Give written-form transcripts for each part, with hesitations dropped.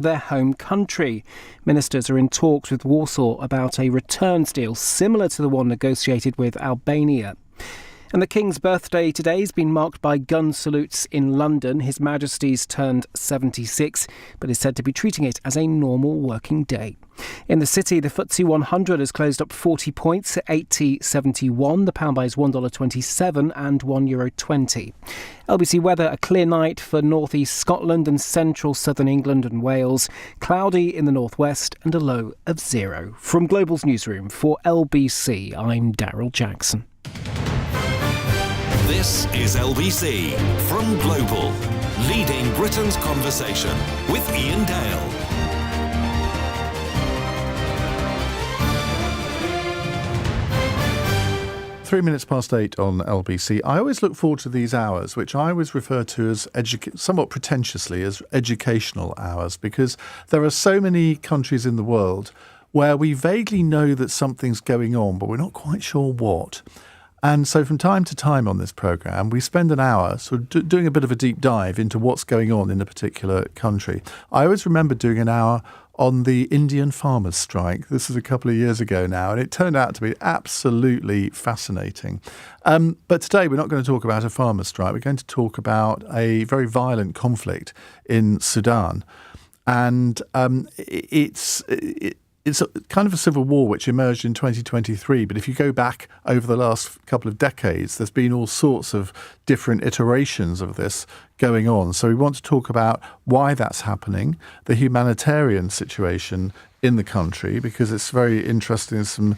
their home country. Ministers are in talks with Warsaw about a returns deal similar to the one negotiated with Albania. And the King's birthday today has been marked by gun salutes in London. His Majesty's turned 76, but is said to be treating it as a normal working day. In the city, the FTSE 100 has closed up 40 points at 80.71. The pound buys $1.27 and €1.20. LBC weather, a clear night for north-east Scotland and central southern England and Wales. Cloudy in the northwest and a low of 0. From Global's newsroom for LBC, I'm Daryl Jackson. This is LBC from Global, leading Britain's conversation with Iain Dale. Three minutes past 8 on LBC. I always look forward to these hours, which I always refer to as somewhat pretentiously as educational hours, because there are so many countries in the world where we vaguely know that something's going on, but we're not quite sure what. And so from time to time on this programme, we spend an hour sort of doing a bit of a deep dive into what's going on in a particular country. I always remember doing an hour on the Indian farmers' strike. This is a couple of years ago now, and it turned out to be absolutely fascinating. But today we're not going to talk about a farmers' strike. We're going to talk about a very violent conflict in Sudan. And it's kind of a civil war which emerged in 2023. But if you go back over the last couple of decades, there's been all sorts of different iterations of this going on. So we want to talk about why that's happening, the humanitarian situation in the country, because it's very interesting. There's some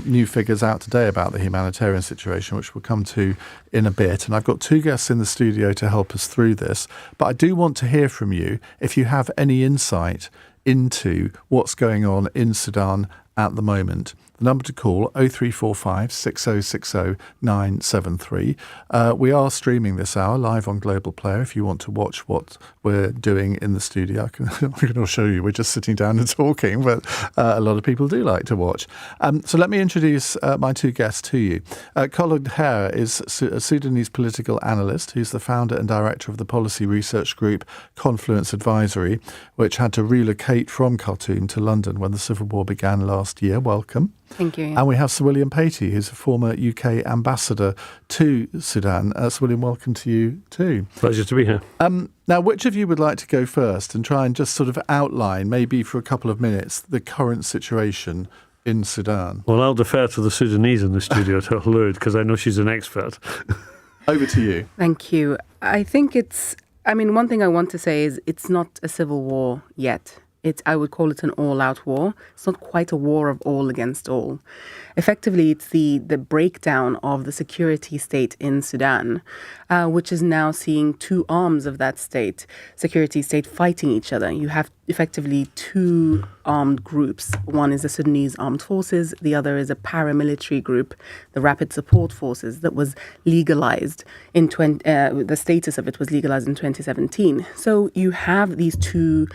new figures out today about the humanitarian situation, which we'll come to in a bit. And I've got two guests in the studio to help us through this. But I do want to hear from you if you have any insight into what's going on in Sudan at the moment. The number to call, 0345 6060 973. We are streaming this hour live on Global Player if you want to watch what we're doing in the studio. I can show you. We're just sitting down and talking, but a lot of people do like to watch. So let me introduce my two guests to you. Kholood Khair is a Sudanese political analyst who's the founder and director of the policy research group Confluence Advisory, which had to relocate from Khartoum to London when the civil war began last year. Welcome. Thank you. And we have Sir William Patey, who's a former UK ambassador to Sudan. Sir William, welcome to you too. Pleasure to be here. Now, which of you would like to go first and try and just sort of outline, maybe for a couple of minutes, the current situation in Sudan? Well, I'll defer to the Sudanese in the studio, to Kholood, because I know she's an expert. Over to you. Thank you. I think one thing I want to say is it's not a civil war yet. I would call it an all-out war. It's not quite a war of all against all. Effectively, it's the breakdown of the security state in Sudan, which is now seeing two arms of that security state, fighting each other. You have effectively two armed groups. One is the Sudanese Armed Forces. The other is a paramilitary group, the Rapid Support Forces, that was legalized the status of it was legalized in 2017. So you have these two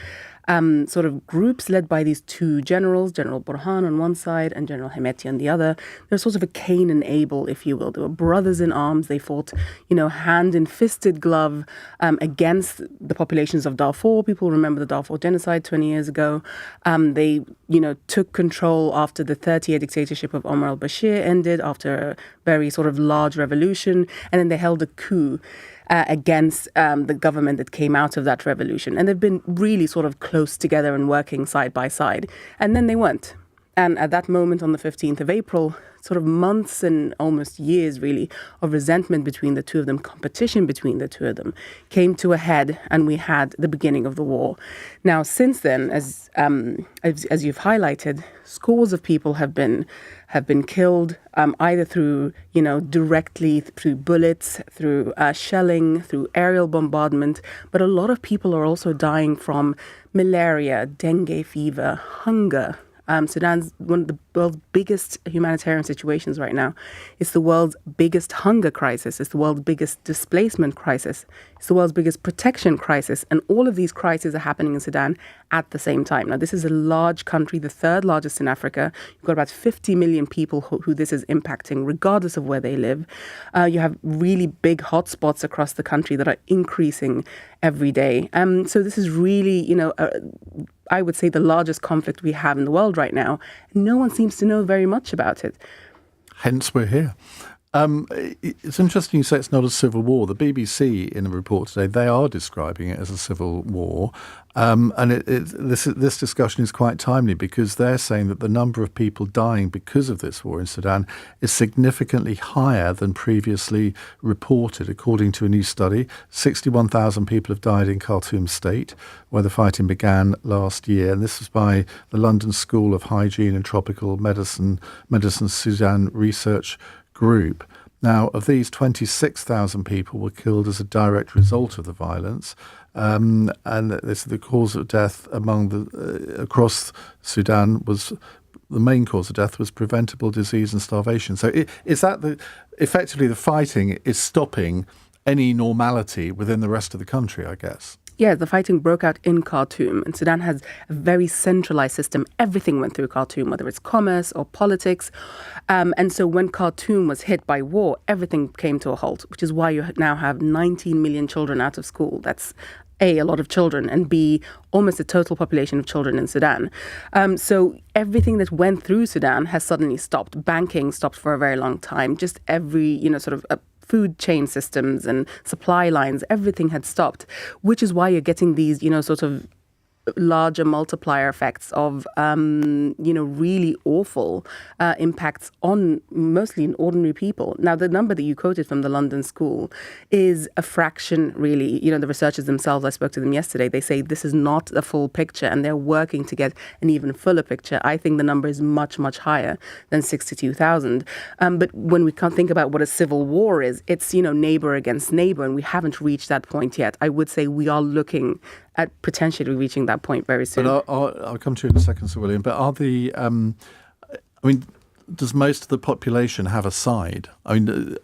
sort of groups led by these two generals, General Burhan on one side and General Hemeti on the other. They're sort of a Cain and Abel, if you will. They were brothers in arms. They fought, hand in fisted glove against the populations of Darfur. People remember the Darfur genocide 20 years ago. They, took control after the 30-year dictatorship of Omar al-Bashir ended, after a very sort of large revolution. And then they held a coup against the government that came out of that revolution. And they've been really sort of close together and working side by side. And then they weren't. And at that moment on the 15th of April, sort of months and almost years really of resentment between the two of them, competition between the two of them, came to a head, and we had the beginning of the war. Now, since then, as you've highlighted, scores of people have been killed, either through, directly through bullets, through shelling, through aerial bombardment. But a lot of people are also dying from malaria, dengue fever, hunger, Sudan's one of the world's biggest humanitarian situations right now. It's the world's biggest hunger crisis. It's the world's biggest displacement crisis. It's the world's biggest protection crisis. And all of these crises are happening in Sudan at the same time. Now, this is a large country, the third largest in Africa. You've got about 50 million people who this is impacting, regardless of where they live. You have really big hotspots across the country that are increasing every day. So this is really, I would say the largest conflict we have in the world right now. No one seems to know very much about it. Hence, we're here. It's interesting you say it's not a civil war. The BBC, in a report today, they are describing it as a civil war. And this discussion is quite timely because they're saying that the number of people dying because of this war in Sudan is significantly higher than previously reported. According to a new study, 61,000 people have died in Khartoum state, where the fighting began last year. And this was by the London School of Hygiene and Tropical Medicine Sudan Research Group. Now, of these, 26,000 people were killed as a direct result of the violence. And this, the cause of death across Sudan was the main cause of death was preventable disease and starvation. So is that effectively the fighting is stopping any normality within the rest of the country, I guess? Yeah, the fighting broke out in Khartoum, and Sudan has a very centralized system. Everything went through Khartoum, whether it's commerce or politics. And so when Khartoum was hit by war, everything came to a halt, which is why you now have 19 million children out of school. That's A, a lot of children, and B, almost the total population of children in Sudan. So everything that went through Sudan has suddenly stopped. Banking stopped for a very long time. Just every, food chain systems and supply lines, everything had stopped, which is why you're getting these, sort of larger multiplier effects of, really awful impacts on mostly ordinary people. Now, the number that you quoted from the London School is a fraction, really. The researchers themselves, I spoke to them yesterday, they say this is not a full picture and they're working to get an even fuller picture. I think the number is much, much higher than 62,000. But when we can't think about what a civil war is, it's, neighbor against neighbor, and we haven't reached that point yet. I would say we are looking at potentially reaching that point very soon. But I'll come to you in a second, Sir William. But does most of the population have a side? Do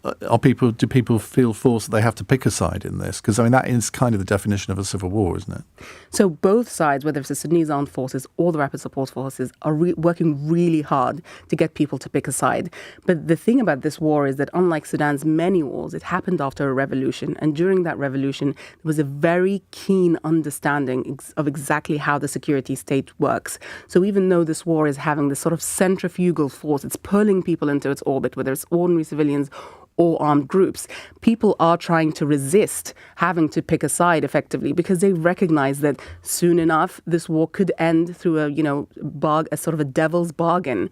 people feel forced that they have to pick a side in this? Because, that is kind of the definition of a civil war, isn't it? So both sides, whether it's the Sudanese Armed Forces or the Rapid Support Forces, are working really hard to get people to pick a side. But the thing about this war is that unlike Sudan's many wars, it happened after a revolution. And during that revolution, there was a very keen understanding of exactly how the security state works. So even though this war is having this sort of centrifugal force, it's pulling people into its orbit, whether it's ordinary civilians or armed groups, people are trying to resist having to pick a side effectively because they recognize that soon enough this war could end through a sort of a devil's bargain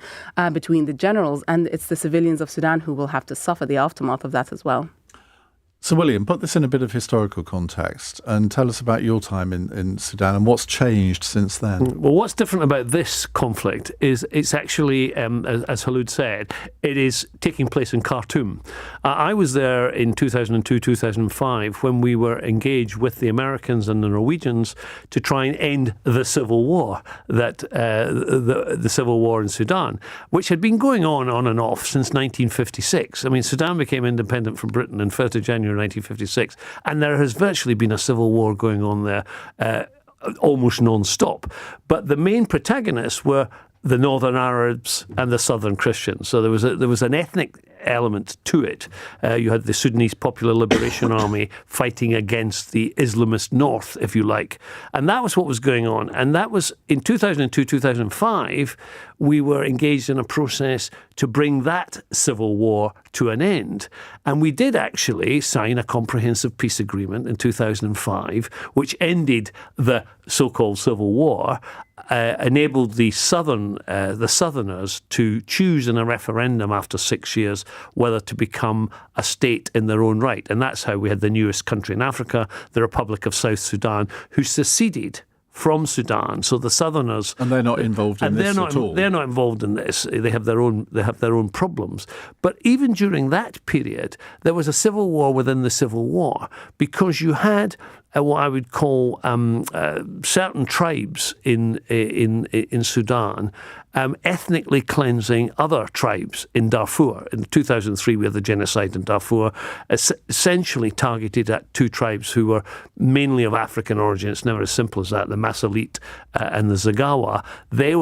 between the generals, and it's the civilians of Sudan who will have to suffer the aftermath of that as well. So, William, put this in a bit of historical context and tell us about your time in Sudan and what's changed since then. Well, what's different about this conflict is it's actually, as Kholood said, it is taking place in Khartoum. I was there in 2002, 2005 when we were engaged with the Americans and the Norwegians to try and end the civil war, the civil war in Sudan, which had been going on and off since 1956. Sudan became independent from Britain on 1st of January 1956, and there has virtually been a civil war going on there almost non-stop. But the main protagonists were the Northern Arabs and the Southern Christians. So there was an ethnic element to it. You had the Sudanese Popular Liberation Army fighting against the Islamist North, if you like. And that was what was going on. And that was in 2002, 2005, we were engaged in a process to bring that civil war to an end. And we did actually sign a comprehensive peace agreement in 2005, which ended the so-called civil war, enabled the Southerners to choose in a referendum after 6 years whether to become a state in their own right. And that's how we had the newest country in Africa, the Republic of South Sudan, who seceded from Sudan. So the Southerners, and they're not involved in this at all. They're not involved in this. They have their own problems. But even during that period, there was a civil war within the civil war because you had what I would call certain tribes in Sudan, ethnically cleansing other tribes in Darfur. In 2003, we had the genocide in Darfur, essentially targeted at two tribes who were mainly of African origin. It's never as simple as that. The Masalit and the Zagawa. They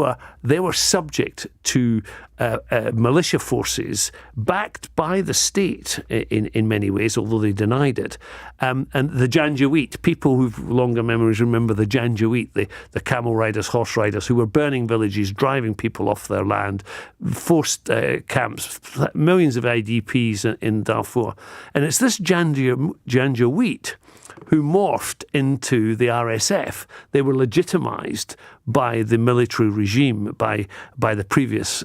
were subject to militia forces backed by the state in many ways, although they denied it. And the Janjaweed, people who've longer memories remember the Janjaweed, the camel riders, horse riders, who were burning villages, driving people off their land, forced camps, millions of IDPs in Darfur. And it's this Janjaweed who morphed into the RSF. They were legitimised by the military regime, by the previous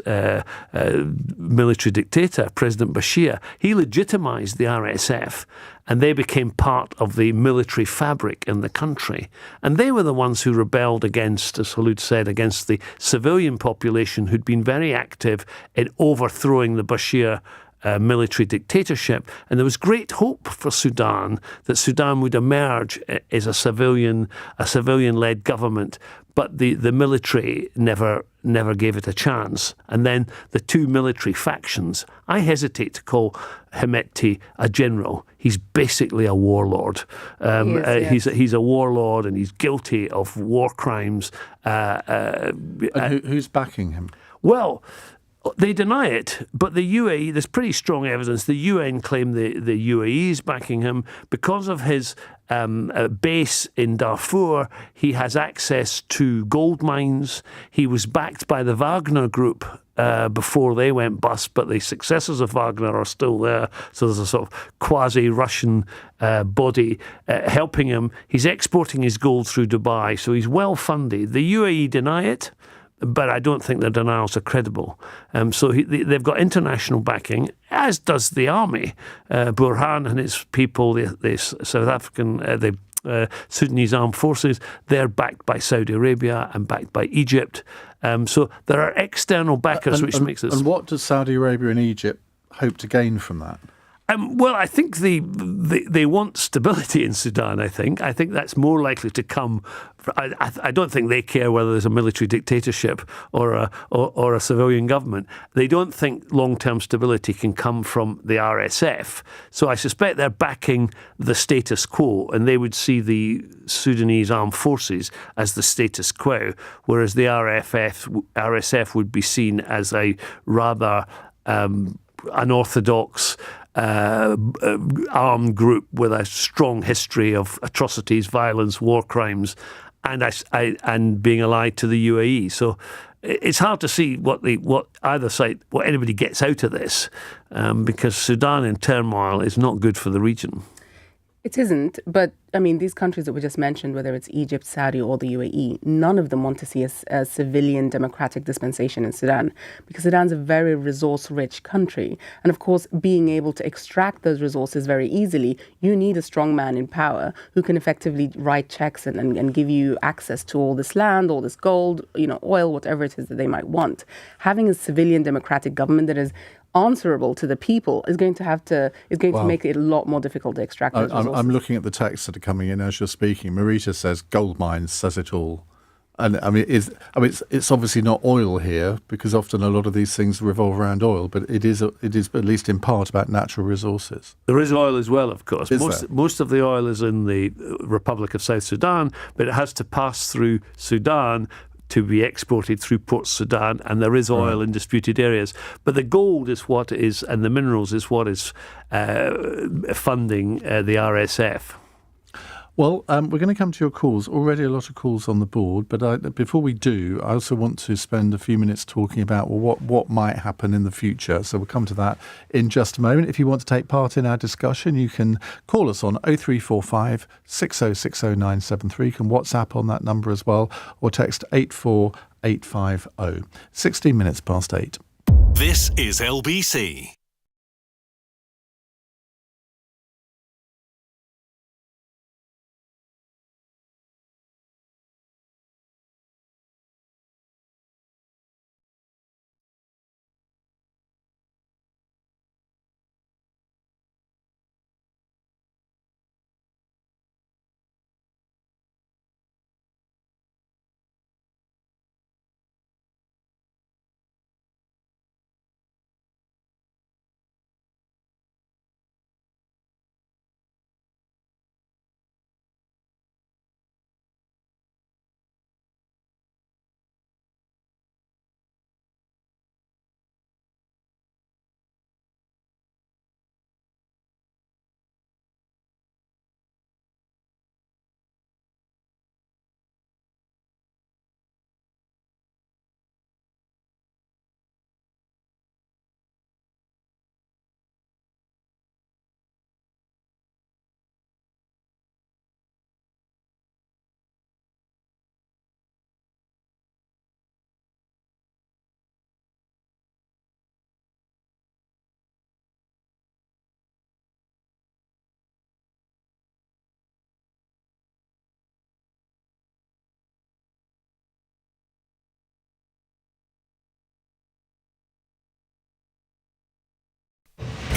military dictator, President Bashir. He legitimised the RSF, and they became part of the military fabric in the country. And they were the ones who rebelled against, as Kholood said, against the civilian population who'd been very active in overthrowing the Bashir military dictatorship. And there was great hope for Sudan that Sudan would emerge as a civilian-led government, but the military never gave it a chance. And then the two military factions, I hesitate to call Hemeti a general. He's basically a warlord. Yes. He's a warlord, and he's guilty of war crimes. And who's backing him? Well, they deny it, but the UAE, there's pretty strong evidence. The UN claim the UAE is backing him because of his base in Darfur. He has access to gold mines. He was backed by the Wagner group before they went bust, but the successors of Wagner are still there. So there's a sort of quasi-Russian body helping him. He's exporting his gold through Dubai, so he's well funded. The UAE deny it, but I don't think their denials are credible. So they've got international backing, as does the army. Burhan and his people, the South African, the Sudanese armed forces, they're backed by Saudi Arabia and backed by Egypt. So there are external backers, which makes this. And what does Saudi Arabia and Egypt hope to gain from that? Well, I think they want stability in Sudan. I think that's more likely to come. I don't think they care whether there's a military dictatorship or a civilian government. They don't think long-term stability can come from the RSF. So I suspect they're backing the status quo, and they would see the Sudanese armed forces as the status quo, whereas the RSF would be seen as a rather unorthodox armed group with a strong history of atrocities, violence, war crimes, and being allied to the UAE. So it's hard to see what anybody gets out of this, because Sudan in turmoil is not good for the region. It isn't, but I mean, these countries that we just mentioned, whether it's Egypt, Saudi, or the UAE, none of them want to see a civilian democratic dispensation in Sudan, because Sudan's a very resource-rich country. And of course, being able to extract those resources very easily, you need a strong man in power who can effectively write checks and give you access to all this land, all this gold, oil, whatever it is that they might want. Having a civilian democratic government that is answerable to the people is going to make it a lot more difficult to extract those resources. I'm looking at the texts that are coming in as you're speaking. Marita says gold mines says it all. And it's obviously not oil here, because often a lot of these things revolve around oil, but it is at least in part about natural resources. There is oil as well, of course. Is most of the oil is in the Republic of South Sudan, but it has to pass through Sudan to be exported through Port Sudan, and there is oil in disputed areas. But the gold is what is, and the minerals is what is funding the RSF. Well, we're going to come to your calls. Already a lot of calls on the board, but before we do, I also want to spend a few minutes talking about what might happen in the future. So we'll come to that in just a moment. If you want to take part in our discussion, you can call us on 0345 6060973. You can WhatsApp on that number as well, or text 84850. 16 minutes past 8. This is LBC.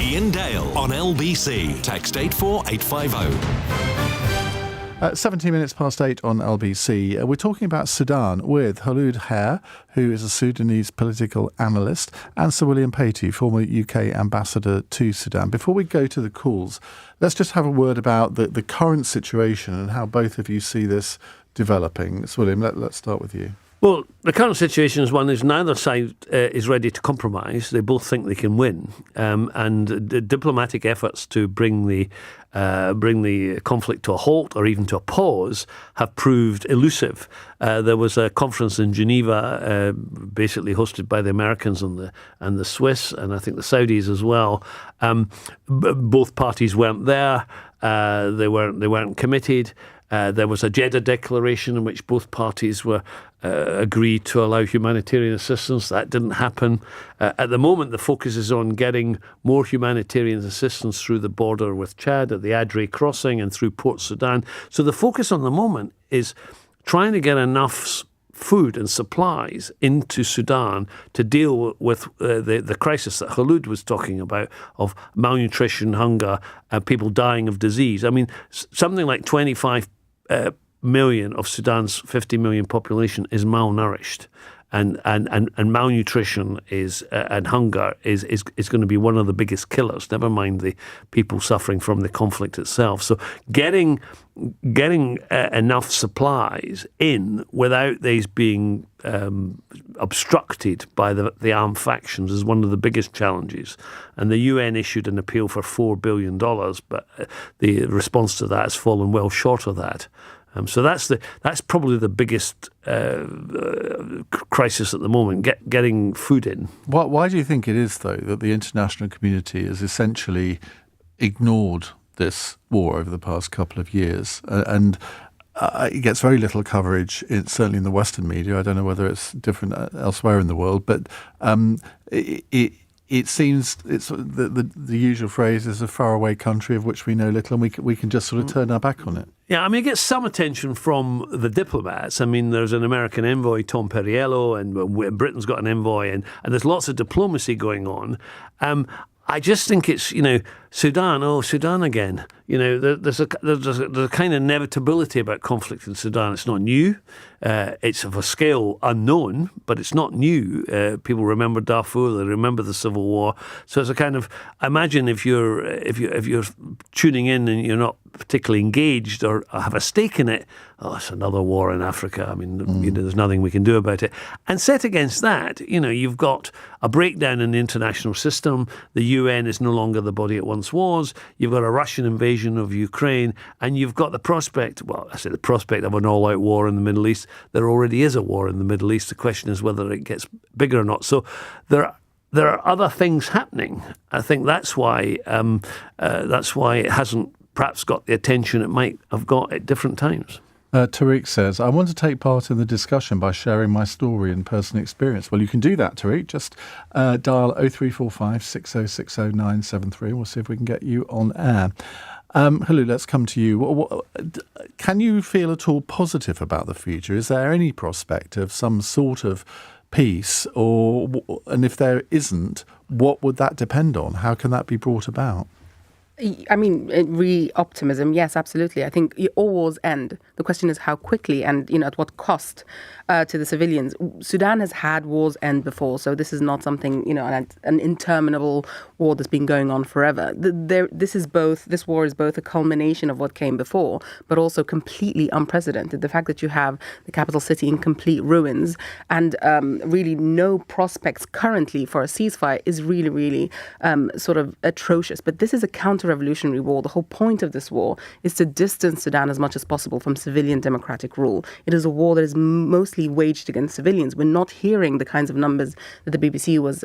Iain Dale on LBC. Text 84850. 17 minutes past 8 on LBC. We're talking about Sudan with Kholood Khair, who is a Sudanese political analyst, and Sir William Patey, former UK ambassador to Sudan. Before we go to the calls, let's just have a word about the current situation and how both of you see this developing. Sir William, let's start with you. Well, the current situation is one is neither side is ready to compromise. They both think they can win, and the diplomatic efforts to bring the conflict to a halt or even to a pause have proved elusive. There was a conference in Geneva, basically hosted by the Americans and the Swiss, and I think the Saudis as well. Both parties weren't there. They weren't committed. There was a Jeddah declaration in which both parties were agreed to allow humanitarian assistance. That didn't happen. At the moment, the focus is on getting more humanitarian assistance through the border with Chad at the Adre crossing and through Port Sudan. So the focus on the moment is trying to get enough food and supplies into Sudan to deal with the crisis that Kholood was talking about of malnutrition, hunger, and people dying of disease. I mean, something like 25 million of Sudan's 50 million population is malnourished, and malnutrition is and hunger is going to be one of the biggest killers. Never mind the people suffering from the conflict itself. So getting enough supplies in without these being obstructed by the armed factions is one of the biggest challenges. And the UN issued an appeal for $4 billion, but the response to that has fallen well short of that. So that's probably the biggest crisis at the moment, getting food in. Why do you think it is, though, that the international community has essentially ignored this war over the past couple of years? And it gets very little coverage, certainly in the Western media. I don't know whether it's different elsewhere in the world, but it seems it's the usual phrase is a faraway country of which we know little, and we can just sort of turn our back on it. Yeah, I mean, it gets some attention from the diplomats. I mean, there's an American envoy, Tom Perriello, and Britain's got an envoy, and there's lots of diplomacy going on. I just think it's, Sudan again. There's a kind of inevitability about conflict in Sudan. It's not new. It's of a scale unknown, but it's not new. People remember Darfur. They remember the civil war. So it's a kind of, imagine if you're tuning in and you're not particularly engaged or have a stake in it. Oh, it's another war in Africa. I mean, there's nothing we can do about it. And set against that, you've got a breakdown in the international system. The UN is no longer the body it once was. You've got a Russian invasion of Ukraine, and you've got the prospect of an all-out war in the Middle East. There already is a war in the Middle East. The question is whether it gets bigger or not. So there are other things happening. I think that's why it hasn't perhaps got the attention it might have got at different times. Tariq says, I want to take part in the discussion by sharing my story and personal experience. Well, you can do that, Tariq. Just dial 0345 6060 973. We'll see if we can get you on air. Kholood, let's come to you. Can you feel at all positive about the future? Is there any prospect of some sort of peace? And if there isn't, what would that depend on? How can that be brought about? I mean, optimism, yes, absolutely. I think all wars end. The question is how quickly and, at what cost to the civilians. Sudan has had wars end before, so this is not something, an interminable war that's been going on forever. This war is both a culmination of what came before, but also completely unprecedented. The fact that you have the capital city in complete ruins and really no prospects currently for a ceasefire is really, really sort of atrocious. But this is a counter-revolutionary war. The whole point of this war is to distance Sudan as much as possible from civilian democratic rule. It is a war that is mostly waged against civilians. We're not hearing the kinds of numbers that the BBC was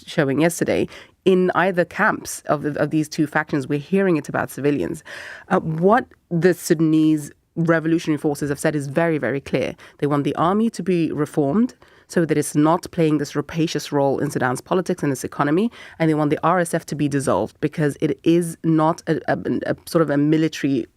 showing yesterday in either camps of these two factions. We're hearing it about civilians. What the Sudanese revolutionary forces have said is very, very clear. They want the army to be reformed so that it's not playing this rapacious role in Sudan's politics and its economy, and they want the RSF to be dissolved because it is not a sort of a military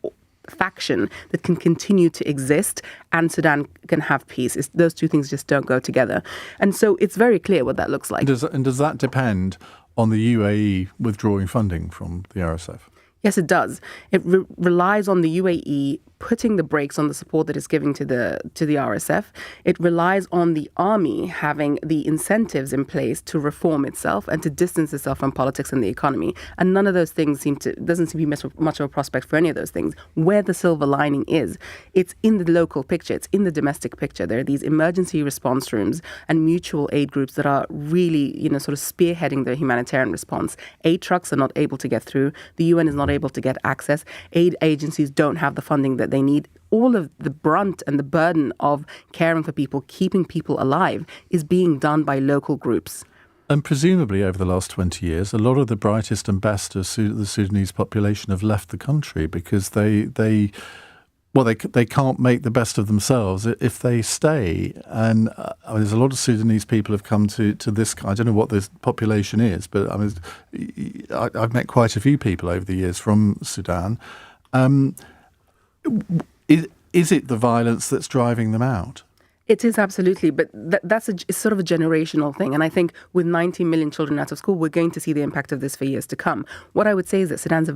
faction that can continue to exist and Sudan can have peace. Those two things just don't go together. And so it's very clear what that looks like. Does that depend on the UAE withdrawing funding from the RSF? Yes, it does. It relies on the UAE putting the brakes on the support that it's giving to the RSF. It relies on the army having the incentives in place to reform itself and to distance itself from politics and the economy. And none of those things doesn't seem to be much of a prospect for any of those things. Where the silver lining is, it's in the local picture. It's in the domestic picture. There are these emergency response rooms and mutual aid groups that are really, sort of spearheading the humanitarian response. Aid trucks are not able to get through. The UN is not able to get access. Aid agencies don't have the funding that they need. All of the brunt and the burden of caring for people, keeping people alive, is being done by local groups. And presumably over the last 20 years, a lot of the brightest and best of the Sudanese population have left the country because they can't make the best of themselves if they stay. And there's a lot of Sudanese people have come to this. I don't know what the population is, but I've met quite a few people over the years from Sudan. Is it the violence that's driving them out? It is absolutely, but that's it's sort of a generational thing. And I think with 19 million children out of school, we're going to see the impact of this for years to come. What I would say is that Sudan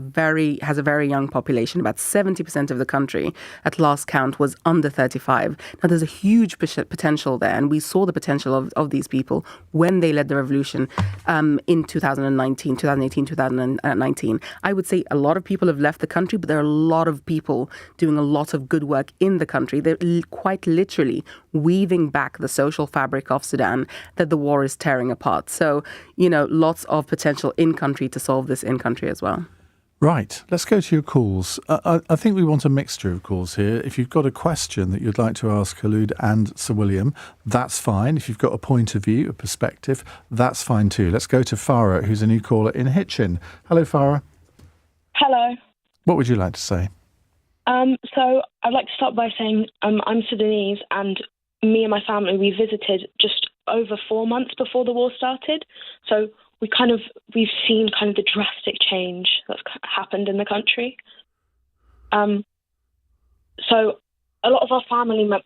has a very young population. About 70% of the country at last count was under 35. Now, there's a huge potential there. And we saw the potential of these people when they led the revolution in 2018, 2019. I would say a lot of people have left the country, but there are a lot of people doing a lot of good work in the country. They're quite literally weaving back the social fabric of Sudan that the war is tearing apart. So, lots of potential in-country to solve this in-country as well. Right. Let's go to your calls. I think we want a mixture of calls here. If you've got a question that you'd like to ask Kholood and Sir William, that's fine. If you've got a point of view, a perspective, that's fine too. Let's go to Farah, who's a new caller in Hitchin. Hello, Farah. Hello. What would you like to say? So I'd like to start by saying I'm Sudanese, and me and my family, we visited just over 4 months before the war started. So we've seen kind of the drastic change that's happened in the country. So a lot of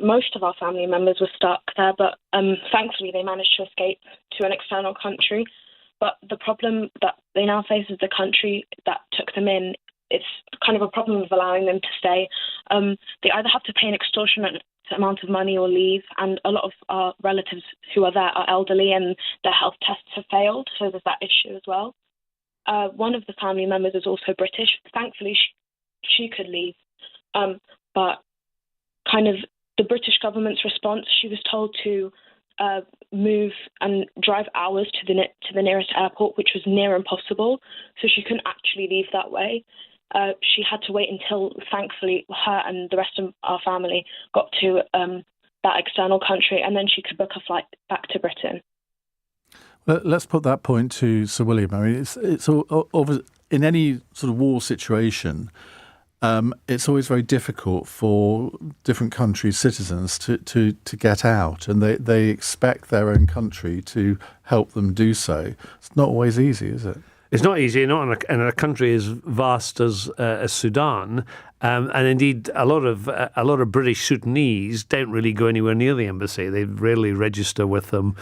most of our family members were stuck there, but thankfully they managed to escape to an external country. But the problem that they now face is the country that took them in. It's kind of a problem of allowing them to stay. They either have to pay an extortionate amount of money or leave, and a lot of our relatives who are there are elderly and their health tests have failed, so there's that issue as well. One of the family members is also British. Thankfully, she could leave, but kind of the British government's response, she was told to move and drive hours to the nearest airport, which was near impossible, so she couldn't actually leave that way. She had to wait until, thankfully, her and the rest of our family got to that external country, and then she could book a flight back to Britain. Well, let's put that point to Sir William. I mean, it's all, in any sort of war situation, it's always very difficult for different countries' citizens to get out, and they expect their own country to help them do so. It's not always easy, is it? It's not easy, not in a country as vast as Sudan, and indeed a lot of British Sudanese don't really go anywhere near the embassy. They rarely register with them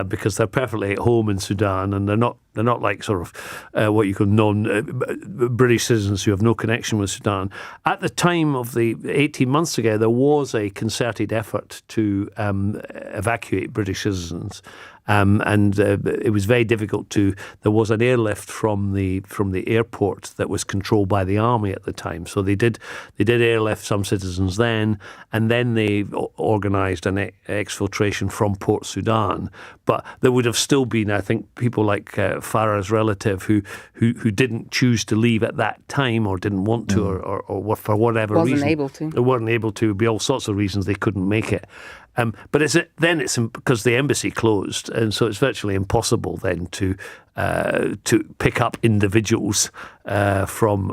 because they're perfectly at home in Sudan, and they're not like sort of what you call non-British citizens who have no connection with Sudan. At the time of 18 months ago, there was a concerted effort to evacuate British citizens. And it was very difficult there was an airlift from the airport that was controlled by the army at the time. So they did airlift some citizens then, and then they organised an exfiltration from Port Sudan. But there would have still been, I think, people like Farah's relative who didn't choose to leave at that time, or didn't want to, or for whatever reason. Wasn't able to. They weren't able to. Be all sorts of reasons they couldn't make it. But it's because the embassy closed, and so it's virtually impossible then to pick up individuals from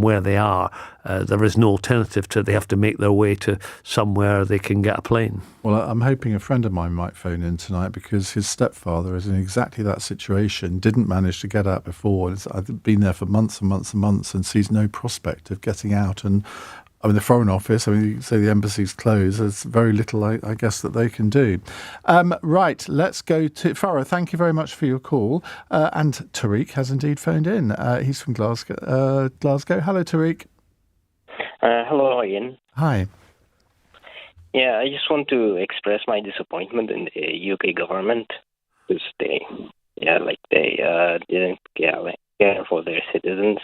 where they are. There is no alternative to. They have to make their way to somewhere they can get a plane. Well, I'm hoping a friend of mine might phone in tonight because his stepfather is in exactly that situation. Didn't manage to get out before. I've been there for months and months and months, and sees no prospect of getting out. And the Foreign Office, you say the embassy's closed. There's very little, I guess, that they can do. Right, let's go to Farah. Thank you very much for your call. And Tariq has indeed phoned in. He's from Glasgow. Hello, Tariq. Hello, Ian. Hi. Yeah, I just want to express my disappointment in the UK government because they didn't care for their citizens,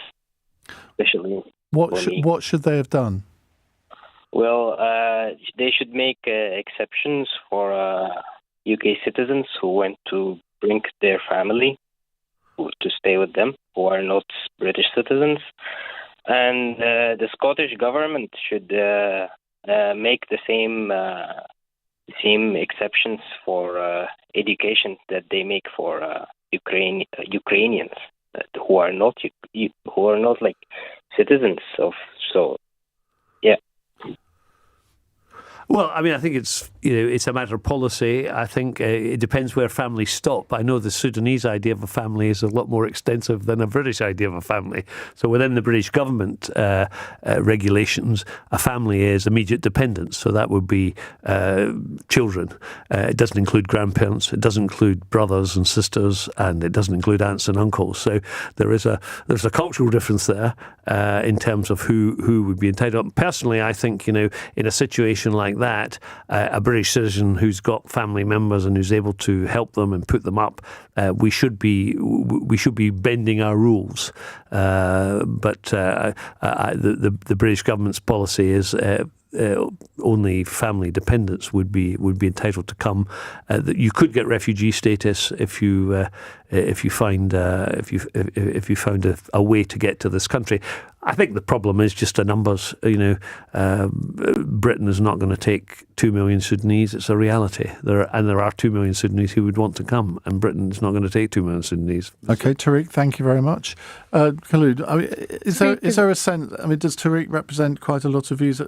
especially. What should they have done? Well, they should make exceptions for UK citizens who went to bring their family to stay with them, who are not British citizens. And the Scottish government should make the same exceptions for education that they make for Ukrainians who are not like citizens of. So, yeah. Well, I think it's it's a matter of policy. I think it depends where families stop. I know the Sudanese idea of a family is a lot more extensive than a British idea of a family. So within the British government regulations, a family is immediate dependents. So that would be children. It doesn't include grandparents. It doesn't include brothers and sisters, and it doesn't include aunts and uncles. So there's a cultural difference there in terms of who would be entitled. Personally, I think in a situation like that, a British citizen who's got family members and who's able to help them and put them up, we should be bending our rules. But the British government's policy is only family dependents would be entitled to come. That you could get refugee status if you found a way to get to this country. I think the problem is just the numbers. Britain is not going to take 2 million Sudanese. It's a reality. There are 2 million Sudanese who would want to come, and Britain is not going to take 2 million Sudanese. Okay, Tariq, thank you very much. Kholood, is there a sense? Does Tariq represent quite a lot of views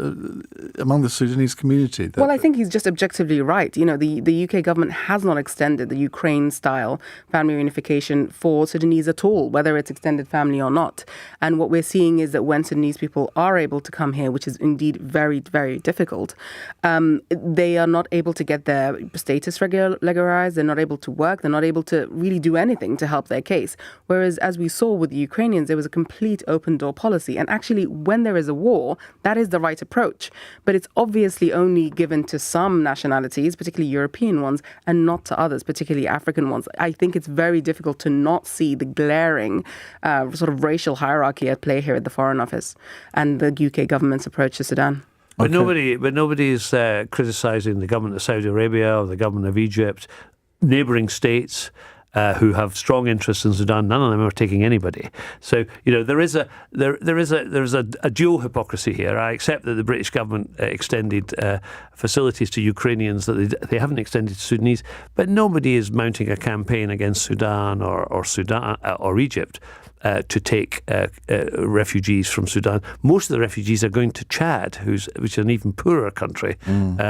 among the Sudanese community? Well, I think he's just objectively right. The UK government has not extended the Ukraine-style family reunification for Sudanese at all, whether it's extended family or not. And what we're seeing is that when Sudanese people are able to come here, which is indeed very, very difficult, they are not able to get their status regularized. They're not able to work. They're not able to really do anything to help their case. Whereas, as we saw with the Ukrainians, there was a complete open door policy. And actually, when there is a war, that is the right approach. But it's obviously only given to some nationalities, particularly European ones, and not to others, particularly African ones. I think it's very difficult to not see the glaring sort of racial hierarchy at play here at the Foreign Office and the UK government's approach to Sudan. But nobody is criticising the government of Saudi Arabia or the government of Egypt, neighbouring states who have strong interests in Sudan. None of them are taking anybody. So there is a dual hypocrisy here. I accept that the British government extended facilities to Ukrainians that they haven't extended to Sudanese, but nobody is mounting a campaign against Sudan or Sudan or Egypt to take refugees from Sudan. Most of the refugees are going to Chad, which is an even poorer country,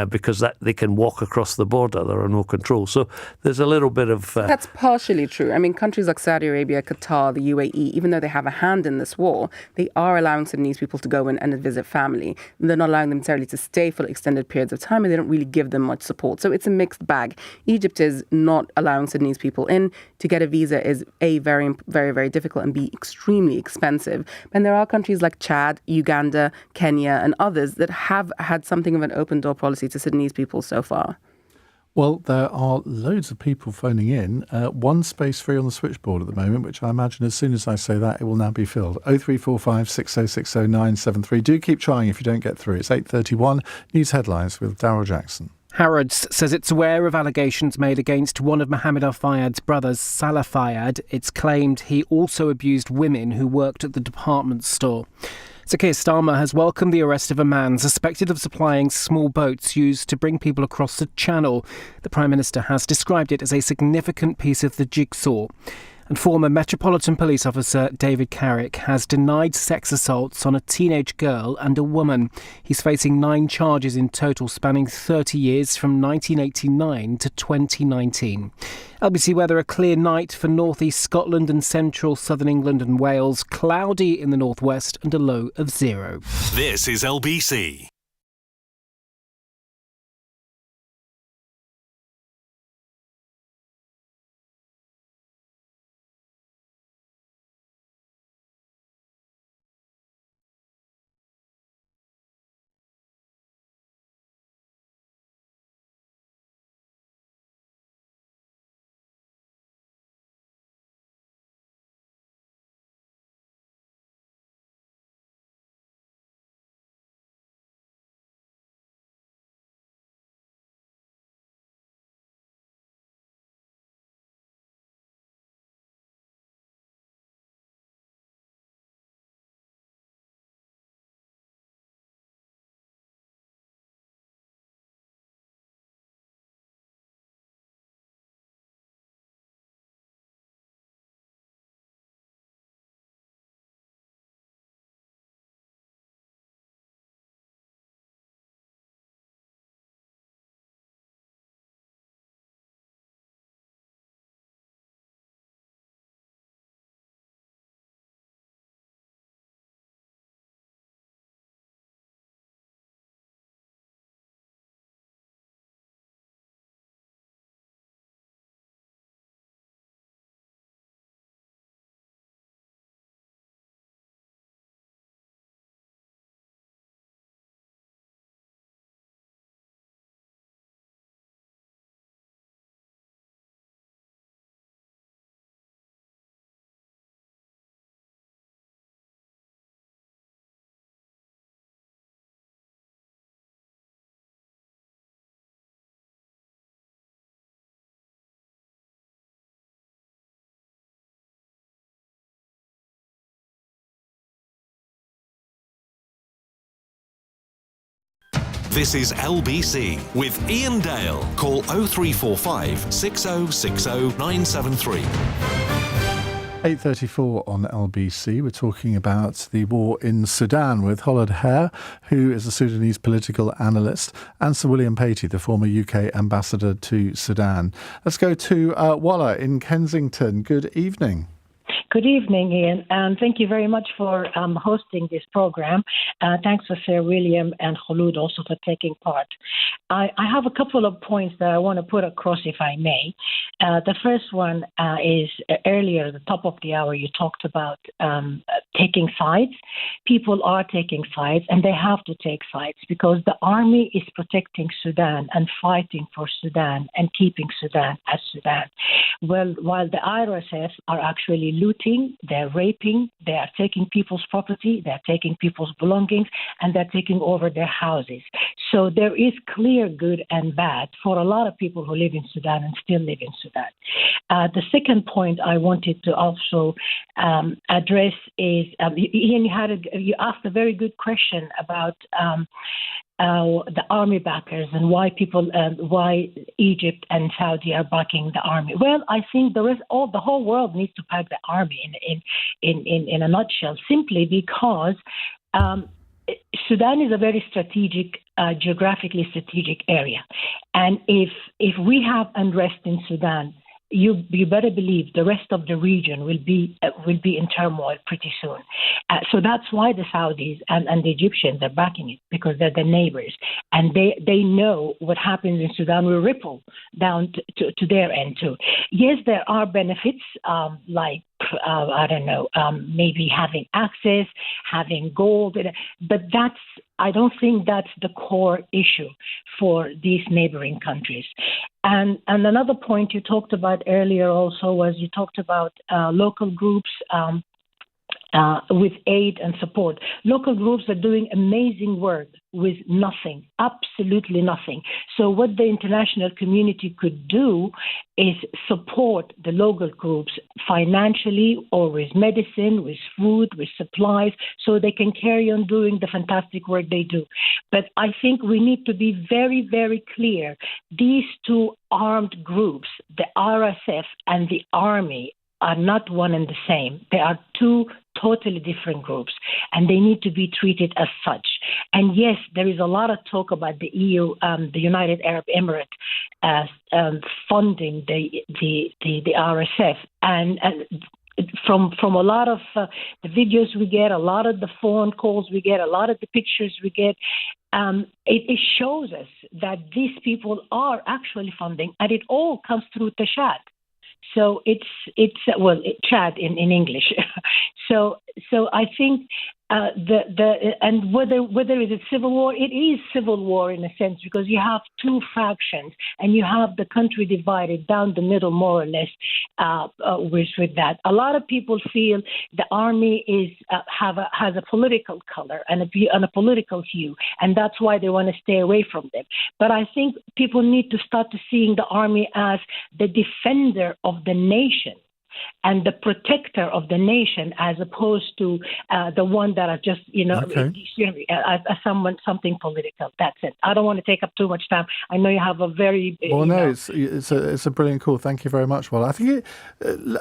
because they can walk across the border. There are no controls. So there's a little bit of... That's partially true. Countries like Saudi Arabia, Qatar, the UAE, even though they have a hand in this war, they are allowing Sudanese people to go in and visit family. They're not allowing them necessarily to stay for extended periods of time, and they don't really give them much support. So it's a mixed bag. Egypt is not allowing Sudanese people in. To get a visa is very, very, very difficult and be extremely expensive. And there are countries like Chad, Uganda, Kenya, and others that have had something of an open door policy to Sudanese people so far. Well, there are loads of people phoning in. One space free on the switchboard at the moment, which I imagine as soon as I say that, it will now be filled. 0345 6060 973. Do keep trying if you don't get through. It's 8:31. News headlines with Daryl Jackson. Harrods says it's aware of allegations made against one of Mohammed al-Fayad's brothers, Salah Fayad. It's claimed he also abused women who worked at the department store. Sir Keir Starmer has welcomed the arrest of a man suspected of supplying small boats used to bring people across the Channel. The Prime Minister has described it as a significant piece of the jigsaw. And former Metropolitan Police Officer David Carrick has denied sex assaults on a teenage girl and a woman. He's facing 9 charges in total, spanning 30 years from 1989 to 2019. LBC weather: a clear night for north-east Scotland and central southern England and Wales. Cloudy in the northwest and a low of 0. This is LBC. This is LBC with Iain Dale. Call 0345 6060 973. 8:34 on LBC. We're talking about the war in Sudan with Kholood Khair, who is a Sudanese political analyst, and Sir William Patey, the former UK ambassador to Sudan. Let's go to Walla in Kensington. Good evening. Good evening, Ian, and thank you very much for hosting this program. Thanks for Sir William and Kholood also for taking part. I have a couple of points that I want to put across, if I may. The first one is earlier, at the top of the hour, you talked about taking sides. People are taking sides, and they have to take sides because the army is protecting Sudan and fighting for Sudan and keeping Sudan as Sudan. Well, while the RSF are actually looting, they're raping, they are taking people's property, they're taking people's belongings, and they're taking over their houses. So there is clear good and bad for a lot of people who live in Sudan and still live in Sudan. The second point I wanted to also address is, Ian, you asked a very good question about the army backers and why Egypt and Saudi are backing the army. Well, I think the whole world needs to back the army in a nutshell, simply because Sudan is a very strategic, geographically strategic area, and if we have unrest in Sudan, you better believe the rest of the region will be in turmoil pretty soon. So that's why the Saudis and the Egyptians are backing it, because they're the neighbors, and they know what happens in Sudan will ripple down to their end too. Yes, there are benefits like maybe having access, having gold, but I don't think that's the core issue for these neighboring countries. And another point you talked about earlier also was you talked about local groups with aid and support. Local groups are doing amazing work with nothing, absolutely nothing. So what the international community could do is support the local groups financially or with medicine, with food, with supplies, so they can carry on doing the fantastic work they do. But I think we need to be very, very clear. These two armed groups, the RSF and the army, are not one and the same. They are two totally different groups, and they need to be treated as such. And yes, there is a lot of talk about the EU, the United Arab Emirates, funding the RSF, and from a lot of the videos we get, a lot of the phone calls we get, a lot of the pictures we get, it shows us that these people are actually funding, and it all comes through Chad. So Chad in English. So I think and whether it's a civil war, it is civil war in a sense, because you have two factions and you have the country divided down the middle, more or less. With that, a lot of people feel the army has a political color and a political hue, and that's why they want to stay away from them. But I think people need to start to seeing the army as the defender of the nation and the protector of the nation, as opposed to the one that are just, as something political. That's it. I don't want to take up too much time. I know you have a very... It's a brilliant call. Thank you very much. Well, I think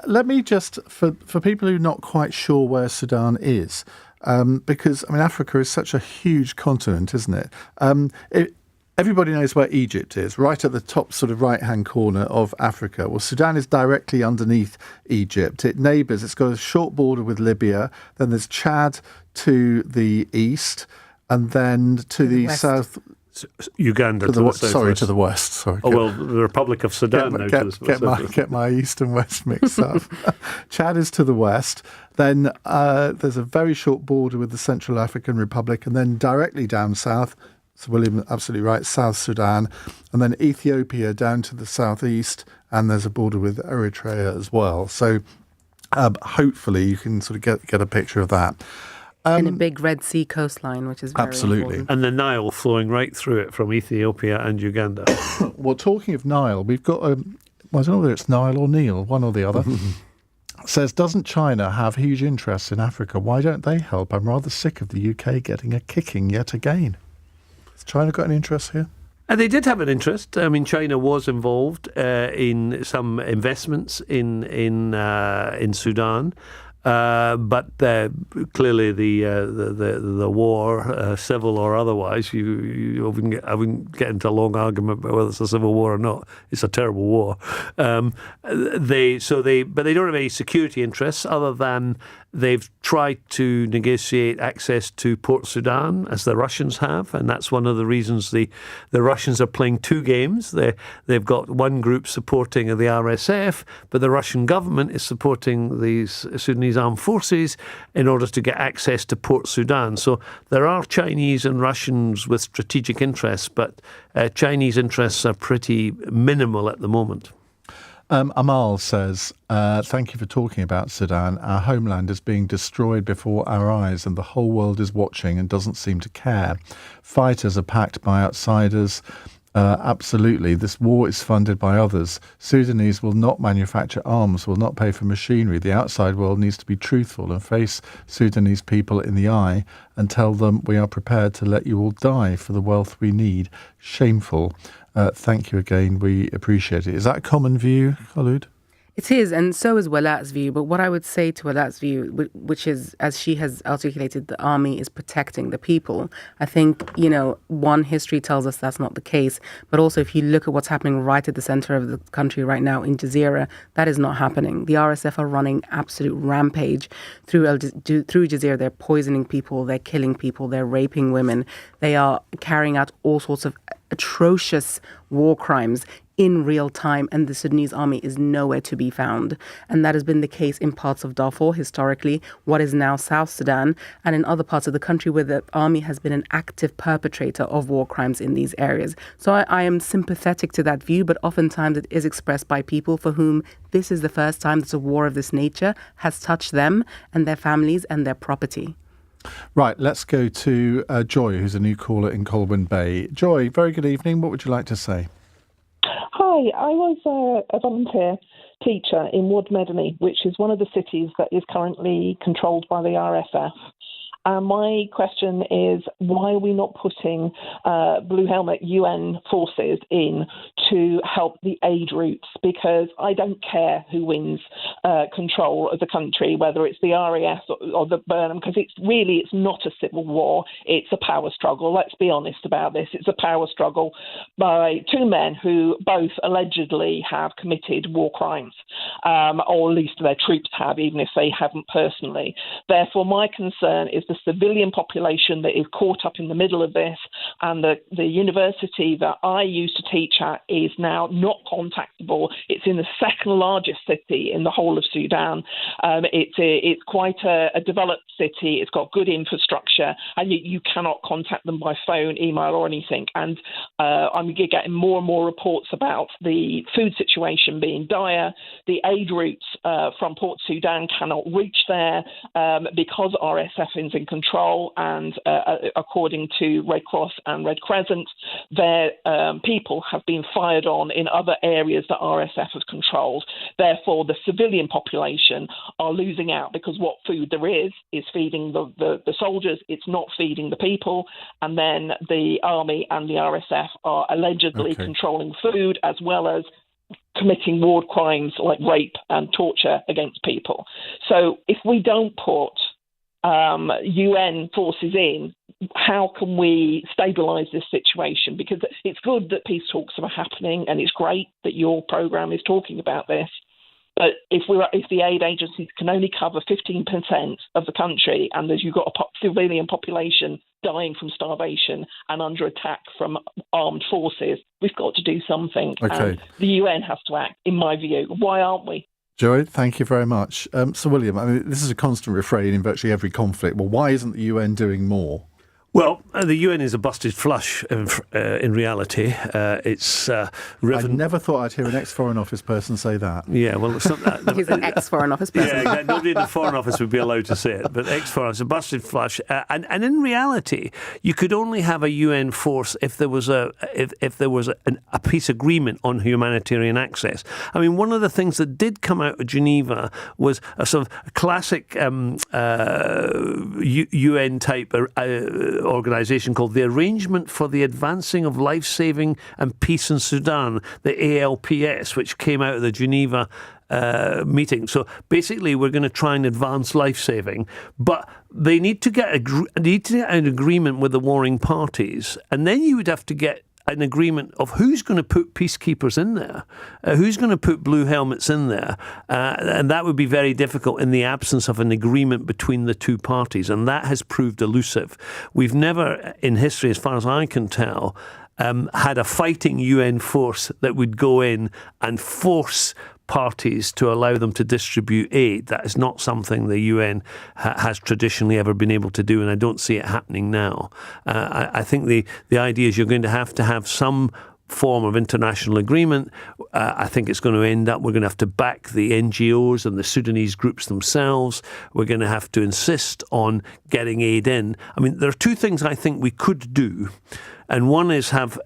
let me just, for people who are not quite sure where Sudan is, because, Africa is such a huge continent, isn't it? Everybody knows where Egypt is, right at the top sort of right-hand corner of Africa. Well, Sudan is directly underneath Egypt. It neighbours, it's got a short border with Libya. Then there's Chad to the east, and then to the south... Uganda to the south. To the west. Sorry. The Republic of Sudan Get my east and west mixed up. Chad is to the west. Then there's a very short border with the Central African Republic, and then directly down south, Sir William, absolutely right, South Sudan, and then Ethiopia down to the southeast, and there's a border with Eritrea as well. So hopefully you can sort of get a picture of that. And a big Red Sea coastline, which is very important. And the Nile flowing right through it from Ethiopia and Uganda. Well, talking of Nile, we've got, I don't know whether it's Nile or Neil, one or the other. Says, doesn't China have huge interests in Africa? Why don't they help? I'm rather sick of the UK getting a kicking yet again. Has China got an interest here? They did have an interest. China was involved in some investments in Sudan. But clearly the war, civil or otherwise, I wouldn't get into a long argument about whether it's a civil war or not. It's a terrible war. But they don't have any security interests other than they've tried to negotiate access to Port Sudan, as the Russians have, and that's one of the reasons the Russians are playing two games. They've got one group supporting the RSF, but the Russian government is supporting these Sudanese armed forces in order to get access to Port Sudan. So there are Chinese and Russians with strategic interests, but Chinese interests are pretty minimal at the moment. Amal says, thank you for talking about Sudan. Our homeland is being destroyed before our eyes and the whole world is watching and doesn't seem to care. Fighters are packed by outsiders. Absolutely. This war is funded by others. Sudanese will not manufacture arms, will not pay for machinery. The outside world needs to be truthful and face Sudanese people in the eye and tell them we are prepared to let you all die for the wealth we need. Shameful. Thank you again. We appreciate it. Is that a common view, Kholood? It is, and so is Walat's view. But what I would say to Walat's view, which is, as she has articulated, the army is protecting the people. I think, one, history tells us that's not the case. But also, if you look at what's happening right at the center of the country right now in Jazeera, that is not happening. The RSF are running absolute rampage through Jazeera. They're poisoning people, they're killing people, they're raping women. They are carrying out all sorts of atrocious war crimes in real time, and the Sudanese army is nowhere to be found. And that has been the case in parts of Darfur historically, what is now South Sudan, and in other parts of the country where the army has been an active perpetrator of war crimes in these areas. So I am sympathetic to that view, but oftentimes it is expressed by people for whom this is the first time that a war of this nature has touched them and their families and their property. Right, let's go to Joy, who's a new caller in Colwyn Bay. Joy, very good evening. What would you like to say? Hi, I was a volunteer teacher in Wad Medani, which is one of the cities that is currently controlled by the RSF. My question is, why are we not putting Blue Helmet UN forces in to help the aid routes? Because I don't care who wins control of the country, whether it's the RAF or the Burnham, because it's not a civil war. It's a power struggle. Let's be honest about this. It's a power struggle by two men who both allegedly have committed war crimes, or at least their troops have, even if they haven't personally. Therefore, my concern is the civilian population that is caught up in the middle of this, and the university that I used to teach at is now not contactable. It's in the second largest city in the whole of Sudan. It's quite a developed city. It's got good infrastructure, and you cannot contact them by phone, email, or anything. And I'm getting more and more reports about the food situation being dire. The aid routes from Port Sudan cannot reach there because RSF is in control, and according to Red Cross and Red Crescent, their people have been fired on in other areas that RSF has controlled. Therefore, the civilian population are losing out, because what food there is feeding the soldiers, it's not feeding the people. And then the army and the RSF are allegedly controlling food, as well as committing war crimes like rape and torture against people. So if we don't put UN forces in, how can we stabilise this situation? Because it's good that peace talks are happening, and it's great that your programme is talking about this. But if the aid agencies can only cover 15% of the country, and as you've got a civilian population dying from starvation and under attack from armed forces, we've got to do something. And the UN has to act, in my view. Why aren't we? Joey, thank you very much. Sir William, I mean, this is a constant refrain in virtually every conflict. Well, why isn't the UN doing more? Well, the UN is a busted flush in reality. It's riven. I never thought I'd hear an ex-Foreign Office person say that. Yeah, well, it's not that. He's an ex-Foreign Office person. Yeah, nobody in the Foreign Office would be allowed to say it, but ex-Foreign Office, a busted flush. And in reality, you could only have a UN force if there was a peace agreement on humanitarian access. I mean, one of the things that did come out of Geneva was a sort of classic UN-type organisation called the Arrangement for the Advancing of Life-Saving and Peace in Sudan, the ALPS, which came out of the Geneva meeting. So basically, we're going to try and advance life-saving, but they need to get an agreement with the warring parties, and then you would have to get an agreement of who's going to put peacekeepers in there, who's going to put blue helmets in there, and that would be very difficult in the absence of an agreement between the two parties, and that has proved elusive. We've never, in history, as far as I can tell, had a fighting UN force that would go in and force parties to allow them to distribute aid. That is not something the UN has traditionally ever been able to do, and I don't see it happening now. I think the idea is you're going to have some form of international agreement. I think it's going to end up, we're going to have to back the NGOs and the Sudanese groups themselves. We're going to have to insist on getting aid in. I mean, there are two things I think we could do. And one is have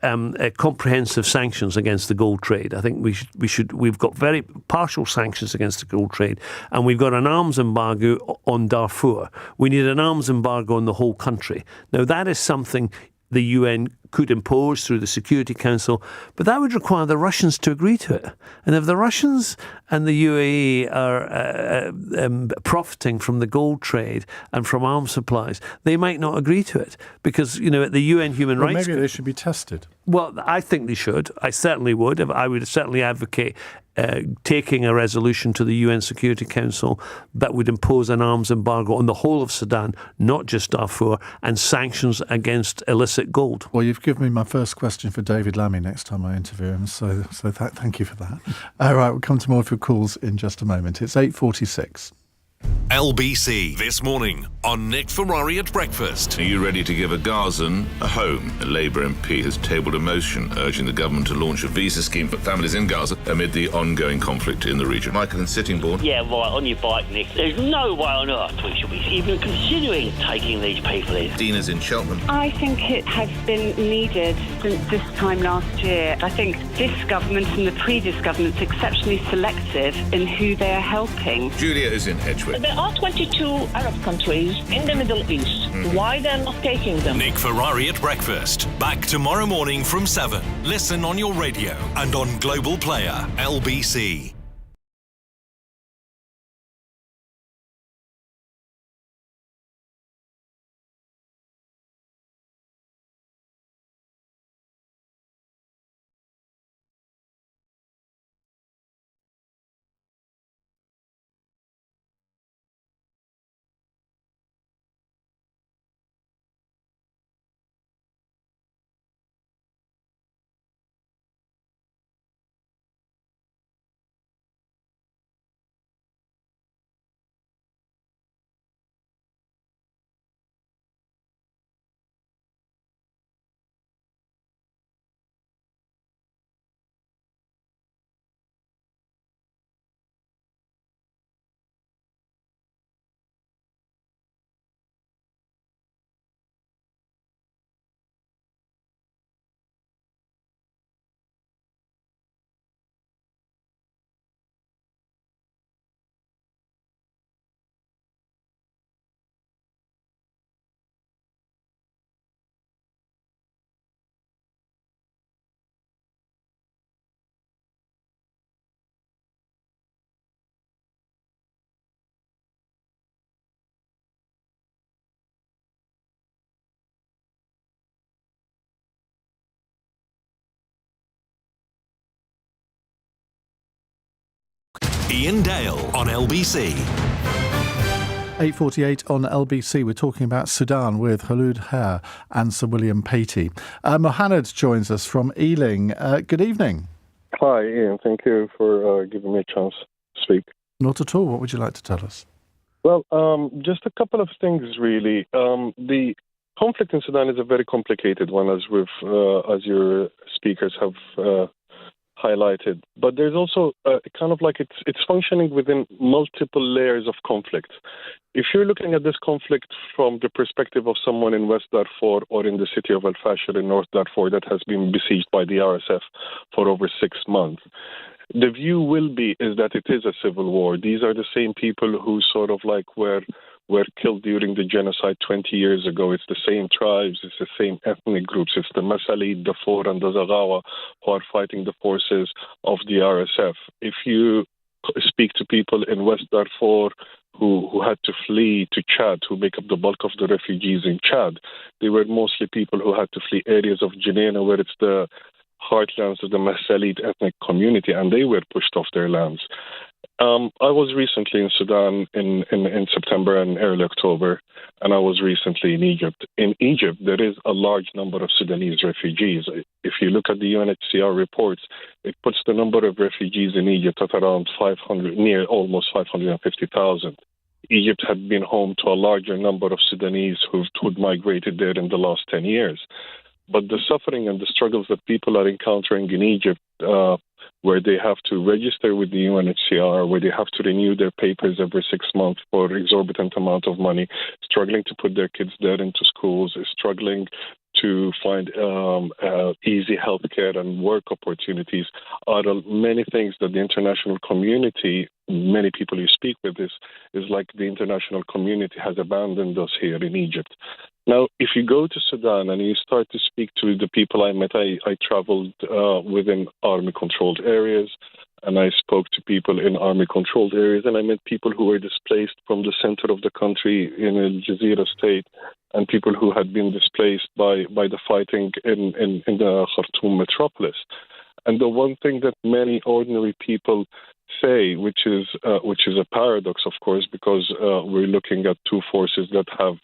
comprehensive sanctions against the gold trade. I think we've got very partial sanctions against the gold trade, and we've got an arms embargo on Darfur. We need an arms embargo on the whole country. Now, that is something the UN could impose through the Security Council, but that would require the Russians to agree to it. And if the Russians and the UAE are profiting from the gold trade and from arms supplies, they might not agree to it, because, you know, at the UN Human Rights... Maybe they should be tested. Well, I think they should. I certainly would. I would certainly advocate taking a resolution to the UN Security Council that would impose an arms embargo on the whole of Sudan, not just Darfur, and sanctions against illicit gold. Well, you've given me my first question for David Lammy next time I interview him, so thank you for that. All right, we'll come to more of your calls in just a moment. It's 8:46. LBC This Morning on Nick Ferrari at Breakfast. Are you ready to give a Gazan a home? A Labour MP has tabled a motion urging the government to launch a visa scheme for families in Gaza amid the ongoing conflict in the region. Michael and Sittingbourne. Yeah, right, on your bike, Nick. There's no way on earth we should be even considering taking these people in. Dina's in Cheltenham. I think it has been needed since this time last year. I think this government and the previous government's exceptionally selective in who they are helping. Julia is in Edgeworth. to it. There are 22 Arab countries in the Middle East. Why they're not taking them? Nick Ferrari at breakfast. Back tomorrow morning from 7. Listen on your radio and on Global Player, LBC. Iain Dale on LBC. 8:48 on LBC. We're talking about Sudan with Kholood Khair and Sir William Patey. Mohammed joins us from Ealing. Good evening. Hi, Ian. Thank you for giving me a chance to speak. Not at all. What would you like to tell us? Well, just a couple of things, really. The conflict in Sudan is a very complicated one, as your speakers have highlighted. But there's also kind of like it's functioning within multiple layers of conflict. If you're looking at this conflict from the perspective of someone in West Darfur or in the city of Al-Fashir in North Darfur that has been besieged by the RSF for over 6 months, the view is that it is a civil war. These are the same people who sort of like were killed during the genocide 20 years ago. It's the same tribes, it's the same ethnic groups. It's the Masalid, the Four, and the Zagawa who are fighting the forces of the RSF. If you speak to people in West Darfur who had to flee to Chad, who make up the bulk of the refugees in Chad, they were mostly people who had to flee areas of Jenin, where it's the heartlands of the Masalid ethnic community, and they were pushed off their lands. I was recently in Sudan in September and early October, and I was recently in Egypt. In Egypt, there is a large number of Sudanese refugees. If you look at the UNHCR reports, it puts the number of refugees in Egypt at around 500, near almost 550,000. Egypt had been home to a larger number of Sudanese who'd migrated there in the last 10 years. But the suffering and the struggles that people are encountering in Egypt, where they have to register with the UNHCR, where they have to renew their papers every 6 months for exorbitant amount of money, struggling to put their kids there into schools, struggling to find easy healthcare and work opportunities, are many things that the international community, many people you speak with, is like the international community has abandoned us here in Egypt. Now, if you go to Sudan and you start to speak to the people I met, I traveled within army-controlled areas, and I spoke to people in army-controlled areas, and I met people who were displaced from the center of the country in Al Jazeera state, and people who had been displaced by the fighting in the Khartoum metropolis. And the one thing that many ordinary people say, which is a paradox, of course, because we're looking at two forces that have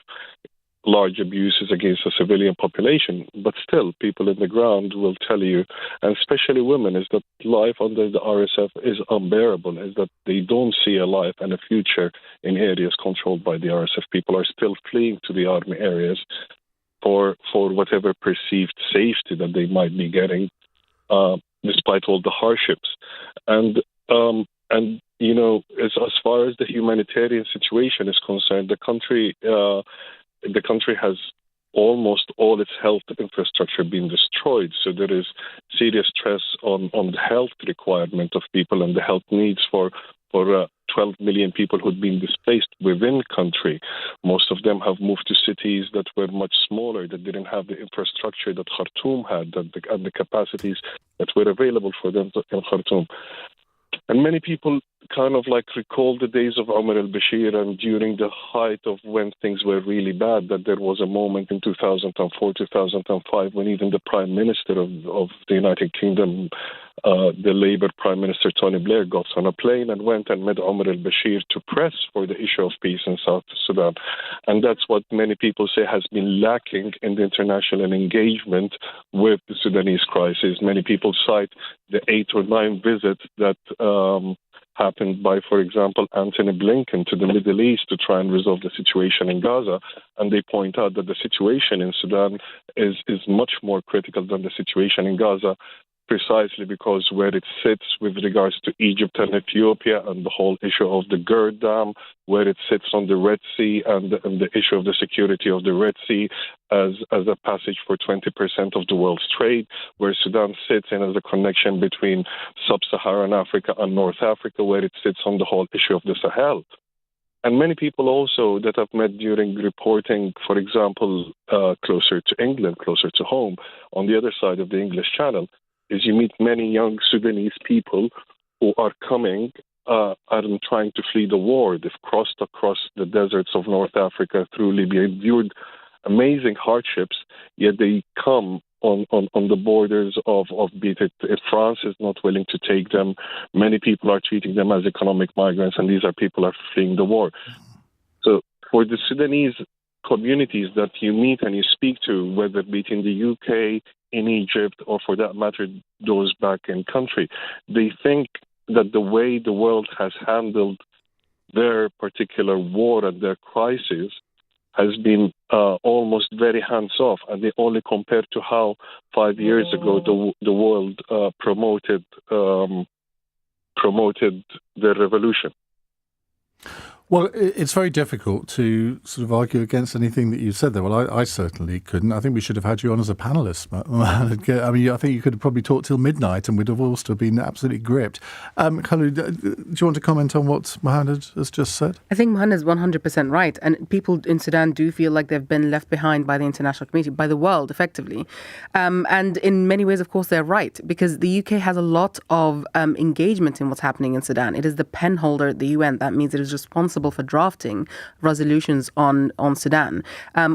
large abuses against the civilian population, but still people in the ground will tell you, and especially women, is that life under the RSF is unbearable, is that they don't see a life and a future in areas controlled by the RSF. People are still fleeing to the army areas for whatever perceived safety that they might be getting, despite all the hardships. And you know, as far as the humanitarian situation is concerned, the country has almost all its health infrastructure being destroyed. So there is serious stress on the health requirement of people and the health needs for 12 million people who'd been displaced within country. Most of them have moved to cities that were much smaller, that didn't have the infrastructure that Khartoum had, and the capacities that were available for them in Khartoum. And many people kind of like recall the days of Omar al-Bashir, and during the height of when things were really bad, that there was a moment in 2004, 2005, when even the Prime Minister of the United Kingdom, the Labour Prime Minister Tony Blair, got on a plane and went and met Omar al-Bashir to press for the issue of peace in South Sudan. And that's what many people say has been lacking in the international engagement with the Sudanese crisis. Many people cite the 8 or 9 visits that happened by, for example, Antony Blinken to the Middle East to try and resolve the situation in Gaza. And they point out that the situation in Sudan is much more critical than the situation in Gaza, precisely because where it sits with regards to Egypt and Ethiopia and the whole issue of the Gerd Dam, where it sits on the Red Sea and the issue of the security of the Red Sea as a passage for 20% of the world's trade, where Sudan sits in as a connection between sub-Saharan Africa and North Africa, where it sits on the whole issue of the Sahel. And many people also that I've met during reporting, for example, closer to England, closer to home, on the other side of the English Channel, is you meet many young Sudanese people who are coming and trying to flee the war. They've crossed across the deserts of North Africa through Libya, endured amazing hardships, yet they come on the borders of if France is not willing to take them. Many people are treating them as economic migrants, and these are people who are fleeing the war. So for the Sudanese communities that you meet and you speak to, whether it be in the UK, in Egypt, or for that matter, those back in country, they think that the way the world has handled their particular war and their crisis has been almost very hands-off, and they only compare to how 5 years ago the world promoted the revolution. Well, it's very difficult to sort of argue against anything that you said there. Well, I certainly couldn't. I think we should have had you on as a panellist. I mean, I think you could have probably talked till midnight and we'd have all still been absolutely gripped. Kholood, do you want to comment on what Mohammed has just said? I think Mohammed is 100% right. And people in Sudan do feel like they've been left behind by the international community, by the world, effectively. And in many ways, of course, they're right, because the UK has a lot of engagement in what's happening in Sudan. It is the pen holder at the UN. That means it is responsible for drafting resolutions on Sudan.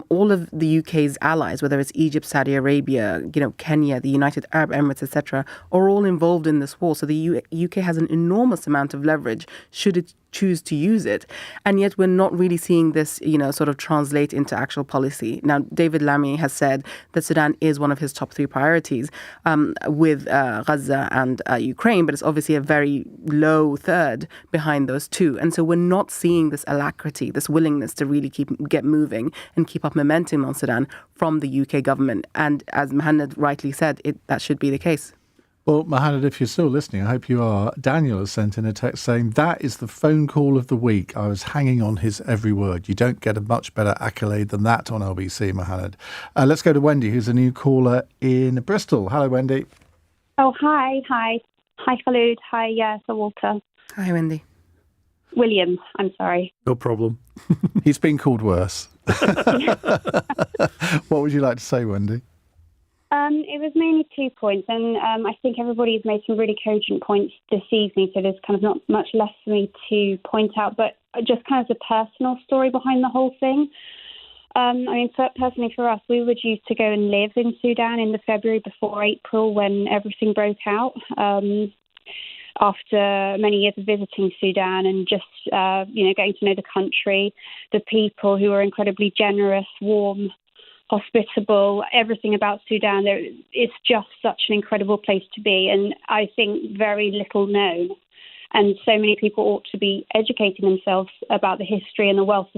All of the UK's allies, whether it's Egypt, Saudi Arabia, Kenya, the United Arab Emirates, etc., are all involved in this war. So the UK has an enormous amount of leverage should it choose to use it. And yet we're not really seeing this, sort of translate into actual policy. Now, David Lammy has said that Sudan is one of his top 3 priorities with Gaza and Ukraine, but it's obviously a very low third behind those two. And so we're not seeing this alacrity, this willingness to really get moving and keep up momentum on Sudan from the UK government. And as Mohammed rightly said, that should be the case. Well, Mohammed, if you're still listening, I hope you are. Daniel has sent in a text saying, that is the phone call of the week. I was hanging on his every word. You don't get a much better accolade than that on LBC, Mohammed. Let's go to Wendy, who's a new caller in Bristol. Hello, Wendy. Oh, hi. Hi, Kholood. Hi, Sir Walter. Hi, Wendy. William, I'm sorry. No problem. He's been called worse. What would you like to say, Wendy? It was mainly 2 points, and I think everybody's made some really cogent points this evening, so there's kind of not much less for me to point out, but just kind of the personal story behind the whole thing. Personally for us, we were due to go and live in Sudan in the February before April when everything broke out. After many years of visiting Sudan and just, getting to know the country, the people who are incredibly generous, warm, hospitable, everything about Sudan. It's just such an incredible place to be, and I think very little known. And so many people ought to be educating themselves about the history and the wealth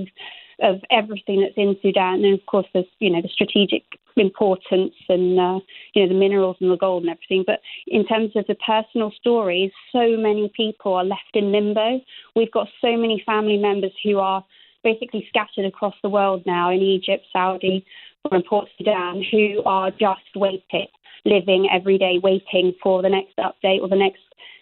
of everything that's in Sudan. And of course, there's the strategic importance and the minerals and the gold and everything. But in terms of the personal stories, so many people are left in limbo. We've got so many family members who are basically scattered across the world now in Egypt, Saudi, or in Port Sudan, who are just waiting, living every day, waiting for the next update or the next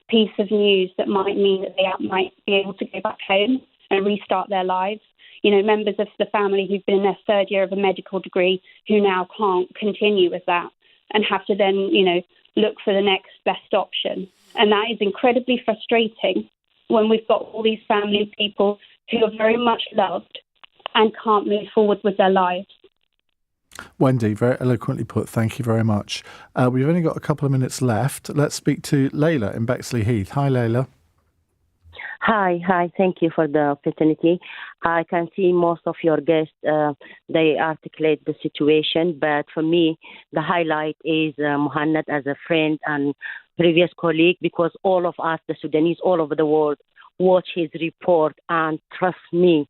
piece of news that might mean that they might be able to go back home and restart their lives. You know, members of the family who've been in their third year of a medical degree who now can't continue with that and have to then, you know, look for the next best option. And that is incredibly frustrating when we've got all these family people who are very much loved and can't move forward with their lives. Wendy, very eloquently put. Thank you very much. We've only got a couple of minutes left. Let's speak to Layla in Bexley Heath. Hi, Layla. Hi. Thank you for the opportunity. I can see most of your guests, they articulate the situation, but for me, the highlight is Muhannad as a friend and previous colleague, because all of us, the Sudanese all over the world, watch his report, and trust me,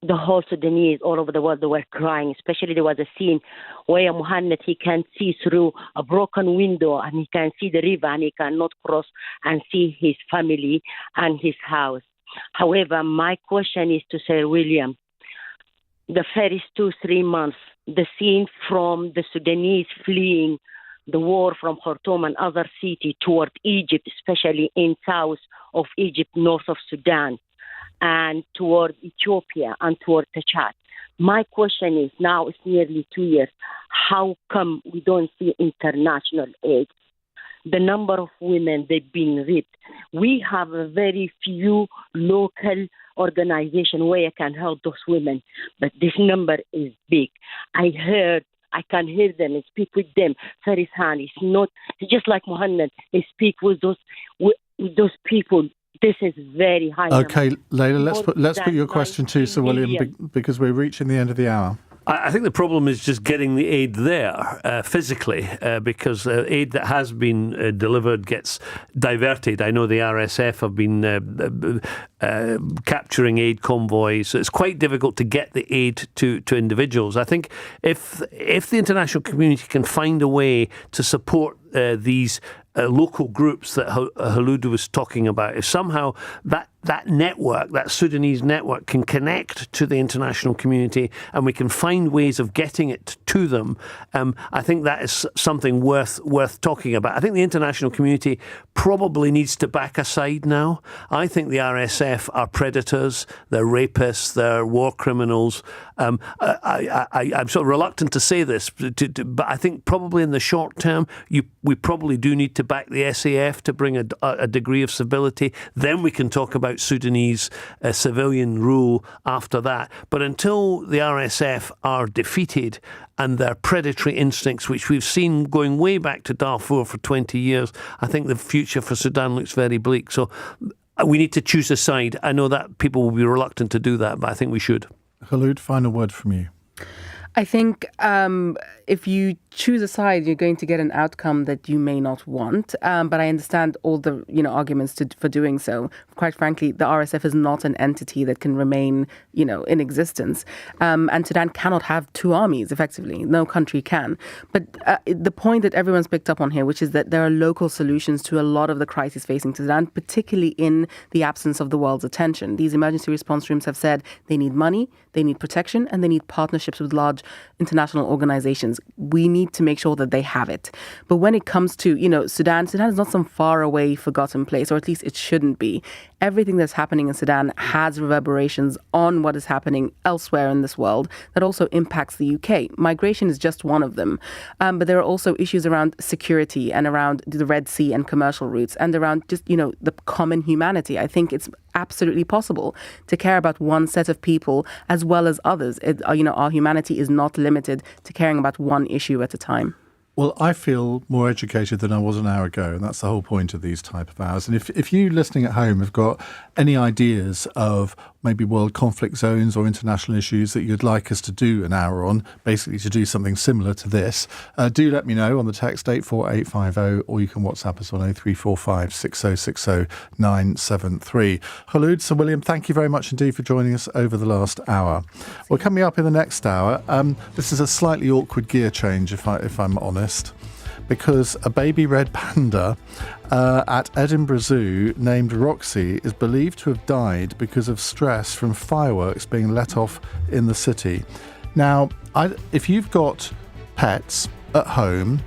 the whole Sudanese all over the world, they were crying. Especially there was a scene where Muhannad, he can see through a broken window and he can see the river and he cannot cross and see his family and his house. However, my question is to Sir William. The first 2-3 months, the scene from the Sudanese fleeing the war from Khartoum and other cities toward Egypt, especially in south of Egypt, north of Sudan, and toward Ethiopia and toward Chad. My question is, now it's nearly 2 years, how come we don't see international aid? The number of women, they've been raped. We have a very few local organizations where I can help those women, but this number is big. I can hear them and speak with them. Farisan is not, just like Muhammad, they speak with those people. This is very high. Okay, Layla, let's put your question to Sir William, because we're reaching the end of the hour. I think the problem is just getting the aid there physically, because aid that has been delivered gets diverted. I know the RSF have been capturing aid convoys. So it's quite difficult to get the aid to individuals. I think if the international community can find a way to support these local groups that Kholood was talking about, if somehow that network, that Sudanese network, can connect to the international community and we can find ways of getting it to them, I think that is something worth talking about. I think the international community probably needs to back aside now. I think the RSF are predators, they're rapists, they're war criminals. I'm sort of reluctant to say this, but I think probably in the short term, we probably do need to back the SAF to bring a degree of stability. Then we can talk about Sudanese civilian rule after that. But until the RSF are defeated and their predatory instincts, which we've seen going way back to Darfur for 20 years, I think the future for Sudan looks very bleak. So we need to choose a side. I know that people will be reluctant to do that, but I think we should. Kholood, final word from you. I think if you choose a side, you're going to get an outcome that you may not want. But I understand all the arguments for doing so. Quite frankly, the RSF is not an entity that can remain in existence. And Sudan cannot have two armies, effectively. No country can. But the point that everyone's picked up on here, which is that there are local solutions to a lot of the crises facing Sudan, particularly in the absence of the world's attention. These emergency response rooms have said they need money, they need protection, and they need partnerships with large international organizations. We need to make sure that they have it. But when it comes to, Sudan is not some faraway, forgotten place, or at least it shouldn't be. Everything that's happening in Sudan has reverberations on what is happening elsewhere in this world that also impacts the UK. Migration is just one of them. But there are also issues around security and around the Red Sea and commercial routes and around just, the common humanity. I think it's absolutely possible to care about one set of people as well as others. Our humanity is not limited to caring about one issue at a time. Well, I feel more educated than I was an hour ago, and that's the whole point of these type of hours. And if you listening at home have got any ideas of maybe world conflict zones or international issues that you'd like us to do an hour on, basically to do something similar to this, do let me know on the text 84850, or you can WhatsApp us on 0345 6060 973. Kholood, Sir William, thank you very much indeed for joining us over the last hour. Well, coming up in the next hour, this is a slightly awkward gear change, if I'm honest, because a baby red panda at Edinburgh Zoo named Roxy is believed to have died because of stress from fireworks being let off in the city. Now, if you've got pets at home,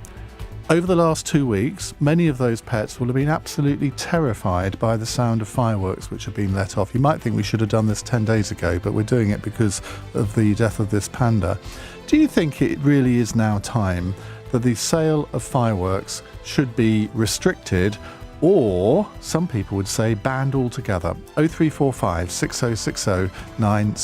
Over the last 2 weeks, many of those pets will have been absolutely terrified by the sound of fireworks which have been let off. You might think we should have done this 10 days ago, but we're doing it because of the death of this panda. Do you think it really is now time that the sale of fireworks should be restricted, or some people would say banned altogether? 0345 6060 9